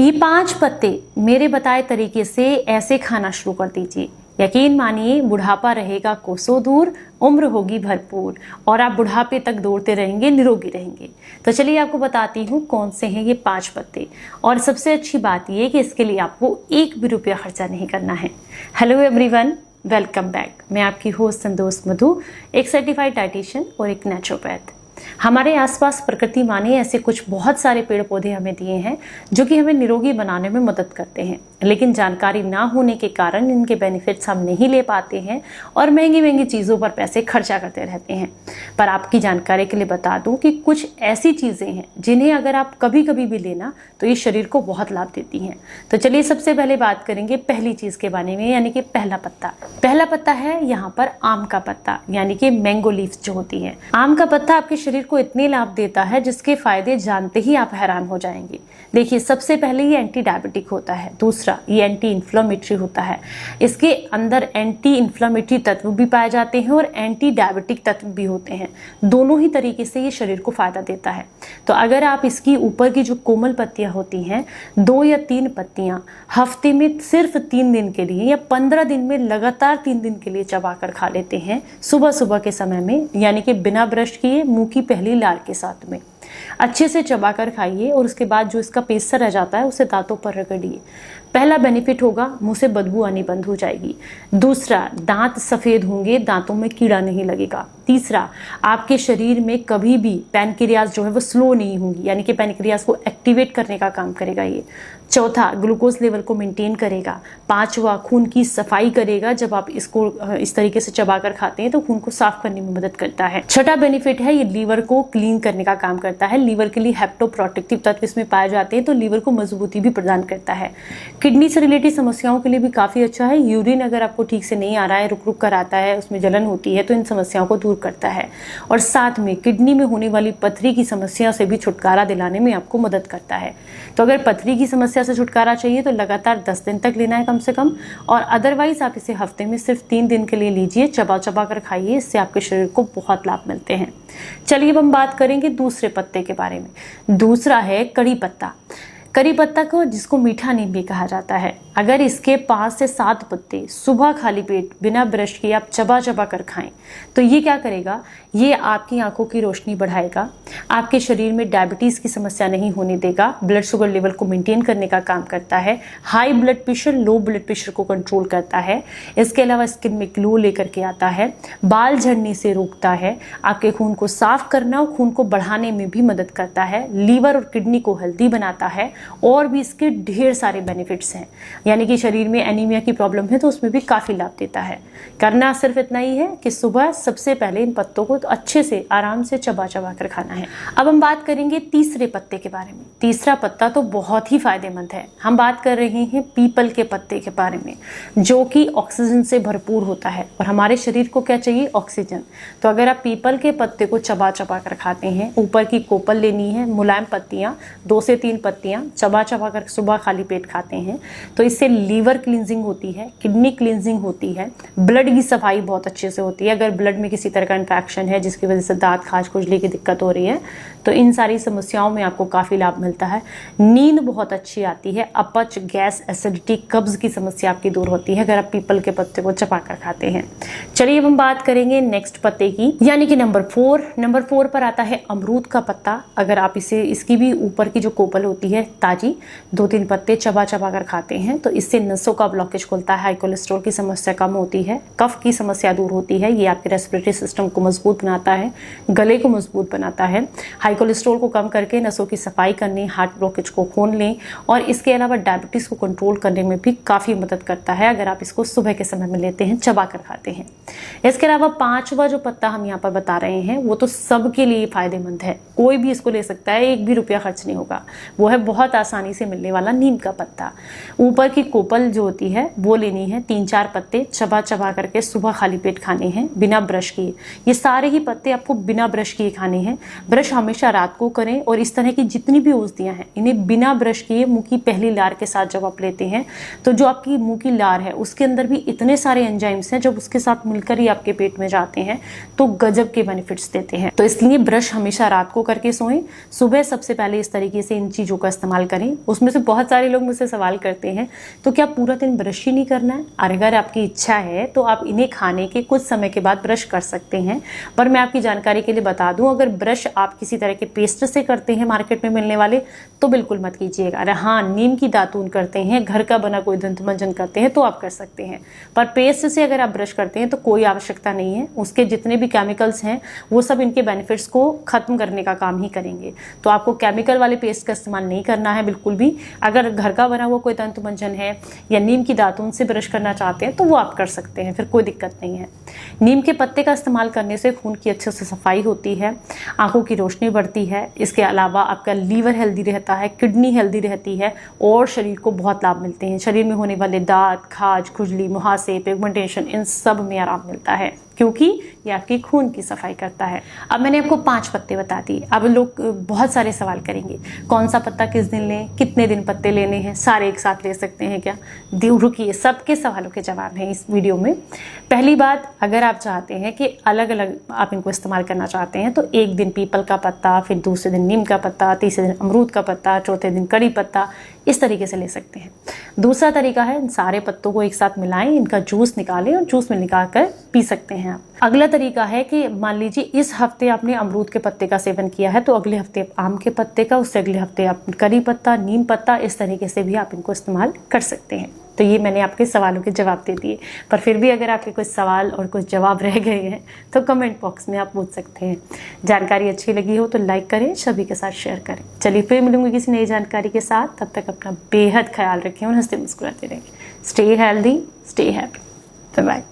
ये 5 पत्ते मेरे बताए तरीके से ऐसे खाना शुरू कर दीजिए। यकीन मानिए बुढ़ापा रहेगा कोसों दूर, उम्र होगी भरपूर और आप बुढ़ापे तक दौड़ते रहेंगे, निरोगी रहेंगे। तो चलिए आपको बताती हूँ कौन से हैं ये 5 पत्ते। और सबसे अच्छी बात ये कि इसके लिए आपको 1 भी रुपया खर्चा नहीं करना है। Hello everyone, welcome back. मैं आपकी होस्ट संतोष मधु, एक सर्टिफाइड डाइटिशियन और एक नेचुरोपैथ। हमारे आसपास प्रकृति माँ ने ऐसे कुछ बहुत सारे पेड़ पौधे हमें दिए हैं जो कि हमें निरोगी बनाने में मदद करते हैं, लेकिन जानकारी ना होने के कारण इनके बेनिफिट्स हम नहीं ले पाते हैं और महंगी महंगी चीज़ों पर पैसे खर्चा करते रहते हैं। पर आपकी जानकारी के लिए बता दूं कि कुछ ऐसी चीज़ें हैं जिन्हें अगर आप कभी कभी भी लेना तो ये शरीर को बहुत लाभ देती हैं। तो चलिए सबसे पहले बात करेंगे पहली चीज़ के बारे में, यानी कि पहला पत्ता। पहला पत्ता है यहाँ पर आम का पत्ता, यानी कि मैंगो लीव्स जो होती है। आम का पत्ता आपके शरीर को इतने लाभ देता है जिसके फायदे जानते ही आप हैरान हो जाएंगे। देखिए, सबसे पहले ये एंटी डायबिटिक होता है। दूसरा, ये एंटी इन्फ्लेमेटरी होता है। इसके अंदर एंटी इन्फ्लेमेटरी तत्व भी पाए जाते हैं और एंटी डायबिटिक तत्व भी होते हैं। दोनों ही तरीके से ये शरीर को फायदा देता है। तो अगर आप इसकी ऊपर की जो कोमल पत्तियां होती हैं, 2 या 3 पत्तियां हफ्ते में सिर्फ 3 दिन के लिए या 15 दिन में लगातार 3 दिन के लिए चबाकर खा लेते हैं सुबह सुबह के समय में, यानी कि बिना ब्रश किए मुंह की पहली लार के साथ में अच्छे से चबाकर खाइए और उसके बाद जो इसका पेस्टर रह जाता है उसे दांतों पर रगड़िए। पहला बेनिफिट होगा, मुंह से बदबू आनी बंद हो जाएगी। दूसरा, दांत सफेद होंगे, दांतों में कीड़ा नहीं लगेगा। तीसरा, आपके शरीर में कभी भी पैनक्रियाज जो है वो स्लो नहीं होंगी, यानी कि पैनक्रियाज को एक्टिवेट करने का काम करेगा ये। चौथा, ग्लूकोज लेवल को मेंटेन करेगा। पांचवा, खून की सफाई करेगा। जब आप इसको इस तरीके से चबाकर खाते हैं तो खून को साफ करने में मदद करता है। छठा बेनिफिट है, ये लीवर को क्लीन करने का काम करता है। लीवर के लिए हेप्टोप्रोटेक्टिव तत्व इसमें पाए जाते हैं, तो लीवर को मजबूती भी प्रदान करता है। किडनी से रिलेटेड समस्याओं के लिए भी काफी अच्छा है। यूरिन अगर आपको ठीक से नहीं आ रहा है, रुक रुक कर आता है, उसमें जलन होती है, तो इन समस्याओं को दूर करता है। और साथ में किडनी में होने वाली पथरी की समस्या से भी छुटकारा दिलाने में आपको मदद करता है। तो अगर पथरी की समस्या से छुटकारा चाहिए तो लगातार 10 दिन तक लेना है कम से कम, और अदरवाइज आप इसे हफ्ते में सिर्फ 3 दिन के लिए लीजिए, चबा चबा कर खाइए। इससे आपके शरीर को बहुत लाभ मिलते हैं। चलिए अब हम बात करेंगे दूसरे पत्ते के बारे में। दूसरा है कड़ी पत्ता। करी पत्ता को, जिसको मीठा नीम भी कहा जाता है, अगर इसके 5 से 7 पत्ते सुबह खाली पेट बिना ब्रश किए आप चबा चबा कर खाएं तो ये क्या करेगा, ये आपकी आंखों की रोशनी बढ़ाएगा, आपके शरीर में डायबिटीज की समस्या नहीं होने देगा, ब्लड शुगर लेवल को मेंटेन करने का काम करता है, high blood pressure low blood pressure को कंट्रोल करता है। इसके अलावा स्किन में ग्लो लेकर के आता है, बाल झड़ने से रोकता है, आपके खून को साफ करना और खून को बढ़ाने में भी मदद करता है, लीवर और किडनी को हेल्दी बनाता है, और भी इसके ढेर सारे बेनिफिट्स हैं। यानी कि शरीर में एनीमिया की प्रॉब्लम है तो उसमें भी काफी लाभ देता है। करना सिर्फ इतना ही है कि सुबह सबसे पहले इन पत्तों को तो अच्छे से आराम से चबा चबा कर खाना है। अब हम बात करेंगे तीसरे पत्ते के बारे में। तीसरा पत्ता तो बहुत ही फायदेमंद है। हम बात कर रहे हैं पीपल के पत्ते के बारे में, जो कि ऑक्सीजन से भरपूर होता है और हमारे शरीर को क्या चाहिए, ऑक्सीजन। तो अगर आप पीपल के पत्ते को चबा चबा कर खाते हैं, ऊपर की कोपल लेनी है, मुलायम पत्तियां 2 से 3 पत्तियां चबा चबा कर सुबह खाली पेट खाते हैं तो इससे लीवर क्लींजिंग होती है, किडनी क्लींजिंग होती है, ब्लड की सफाई बहुत अच्छे से होती है। अगर ब्लड में किसी तरह का इन्फेक्शन है जिसकी वजह से दांत खाज खुजली की दिक्कत हो रही है तो इन सारी समस्याओं में आपको काफी लाभ मिलता है। नींद बहुत अच्छी आती है, अपच, गैस, एसिडिटी, कब्ज की समस्या आपकी दूर होती है अगर आप पीपल के पत्ते को चबा कर खाते हैं। चलिए अब हम बात करेंगे नेक्स्ट पत्ते की, यानी कि नंबर 4। नंबर 4 पर आता है अमरूद का पत्ता। अगर आप इसकी भी ऊपर की जो कोपल होती है ताजी 2-3 पत्ते चबा चबा कर खाते हैं तो इससे नसों का ब्लॉकेज खुलता है, हाई कोलेस्ट्रॉल की समस्या कम होती है, कफ की समस्या दूर होती है, ये आपके रेस्पिरेटरी सिस्टम को मजबूत बनाता है, गले को मजबूत बनाता है, हाई कोलेस्ट्रॉल को कम करके नसों की सफाई करने, हार्ट ब्लॉकेज को खोल लें, और इसके अलावा डायबिटीज को कंट्रोल करने में भी काफी मदद करता है अगर आप इसको सुबह के समय में लेते हैं, चबा कर खाते हैं। इसके अलावा 5वां जो पत्ता हम यहाँ पर बता रहे हैं वो तो सबके लिए फायदेमंद है, कोई भी इसको ले सकता है, 1 भी रुपया खर्च नहीं होगा। वो है बहुत आसानी से मिलने वाला नीम का पत्ता। ऊपर की कोपल जो होती है वो लेनी है, 3-4 पत्ते चबा चबा करके सुबह खाली पेट खाने हैं बिना ब्रश किए। ये सारे ही पत्ते आपको बिना ब्रश किए खाने हैं। ब्रश हमेशा रात को करें और इस तरह की जितनी भी औषधियाँ हैं इन्हें बिना ब्रश किए मुंह की पहली लार के साथ जब आप लेते हैं तो जो आपकी मुंह की लार है उसके अंदर भी इतने सारे एंजाइम्स हैं, जब उसके साथ मिलकर ही आपके पेट में जाते हैं तो गजब के बेनिफिट्स देते हैं। तो इसलिए ब्रश हमेशा रात को करके सोएं, सुबह सबसे पहले इस तरीके से इन चीज़ों का इस्तेमाल करें। उसमें से बहुत सारे लोग मुझसे सवाल करते हैं तो क्या पूरा दिन ब्रश ही नहीं करना है? अगर आपकी इच्छा है तो आप इन्हें खाने के कुछ समय के बाद ब्रश कर सकते हैं, पर मैं आपकी जानकारी के लिए बता दूं, अगर ब्रश आप किसी तरह के पेस्ट से करते हैं मार्केट में मिलने वाले तो बिल्कुल मत कीजिएगा। अरे हाँ, नीम की दातून करते हैं, घर का बना कोई दंत मंजन करते हैं तो आप कर सकते हैं, पर पेस्ट से अगर आप ब्रश करते हैं तो कोई आवश्यकता नहीं है। उसके जितने भी केमिकल्स हैं वो सब इनके बेनिफिट्स को खत्म करने का काम ही करेंगे। तो आपको केमिकल वाले पेस्ट का इस्तेमाल नहीं करना है बिल्कुल भी। अगर घर का बना हुआ कोई दंत मंजन है या नीम की दातून से ब्रश करना चाहते हैं तो वो आप कर सकते हैं, फिर कोई दिक्कत नहीं है। नीम के पत्ते का इस्तेमाल करने से खून की अच्छे से सफाई होती है, आंखों की रोशनी बढ़ती है। इसके अलावा आपका लीवर हेल्दी रहता है, किडनी हेल्दी रहती है और शरीर को बहुत लाभ मिलते हैं। शरीर में होने वाले दाद, खाज, खुजली, मुहासे, पिगमेंटेशन, इन सब में आराम मिलता है क्योंकि ये आपकी खून की सफाई करता है। अब मैंने आपको 5 पत्ते बता दिए। अब लोग बहुत सारे सवाल करेंगे, कौन सा पत्ता किस दिन लें, कितने दिन पत्ते लेने हैं, सारे एक साथ ले सकते हैं क्या? रुकिए, सबके सवालों के जवाब हैं इस वीडियो में। पहली बात, अगर आप चाहते हैं कि अलग अलग आप इनको इस्तेमाल करना चाहते हैं तो एक दिन पीपल का पत्ता, फिर दूसरे दिन नीम का पत्ता, तीसरे दिन अमरूद का पत्ता, चौथे दिन कड़ी पत्ता, इस तरीके से ले सकते हैं। दूसरा तरीका है, इन सारे पत्तों को एक साथ मिलाएं, इनका जूस निकालें और जूस में निकाल कर पी सकते हैं आप। अगला तरीका है कि मान लीजिए इस हफ्ते आपने अमरूद के पत्ते का सेवन किया है तो अगले हफ्ते आम के पत्ते का, उससे अगले हफ्ते आप करी पत्ता, नीम पत्ता, इस तरीके से भी आप इनको इस्तेमाल कर सकते हैं। तो ये मैंने आपके सवालों के जवाब दे दिए, पर फिर भी अगर आपके कुछ सवाल और कुछ जवाब रह गए हैं तो कमेंट बॉक्स में आप पूछ सकते हैं। जानकारी अच्छी लगी हो तो लाइक करें, सभी के साथ शेयर करें। चलिए फिर मिलूंगी किसी नई जानकारी के साथ, तब तक अपना बेहद ख्याल रखें और हंसते मुस्कुराते रहें। Stay healthy, stay happy, bye bye.